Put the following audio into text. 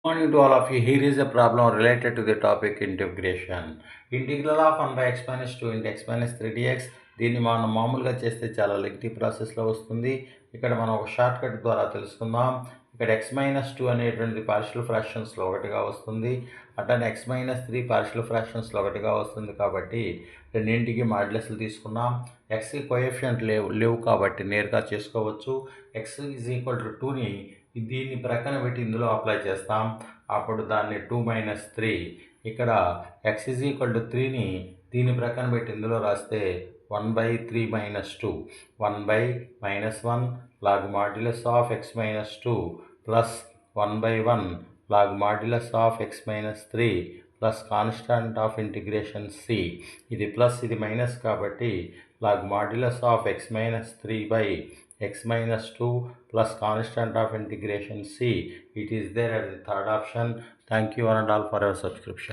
Morning to all of you. Here is a problem related to the topic integration. Integral of 1 by x minus 2 into x minus 3 dx. దీన్ని మనం మామూలుగా చేస్తే చాలా lengthy ప్రాసెస్లో వస్తుంది. ఇక్కడ మనం ఒక షార్ట్ కట్ ద్వారా తెలుసుకుందాం. ఇక్కడ x మైనస్ 2 అనేటువంటిది పార్షియల్ ఫ్రాక్షన్స్లో ఒకటిగా వస్తుంది. అట్లానే x మైనస్ 3 పార్షియల్ ఫ్రాక్షన్స్లో ఒకటిగా వస్తుంది కాబట్టి రెండింటికి మాడ్యులస్లు తీసుకున్నాం. xకి కోఎఫిషియంట్ లేవు కాబట్టి నేరుగా చేసుకోవచ్చు. x ఈజ్ ఈక్వల్ టు 2ని దీన్ని ప్రక్కన పెట్టి ఇందులో అప్లై చేస్తాం. అప్పుడు దాన్ని 2 మైనస్ 3 ఇక్కడ x ఈజ్ ఈక్వల్ టు 3ని దీన్ని ప్రక్కన పెట్టి ఇందులో రాస్తే 1/3 minus 2 1/-1 log modulus of x minus 2 plus 1/1 log modulus of x minus 3 plus constant of integration c. ఇది ప్లస్ ఇది మైనస్ కాబట్టి log modulus of x minus 3 by x minus 2 plus constant of integration c. It is there at the third option. Thank you one and all for your subscription.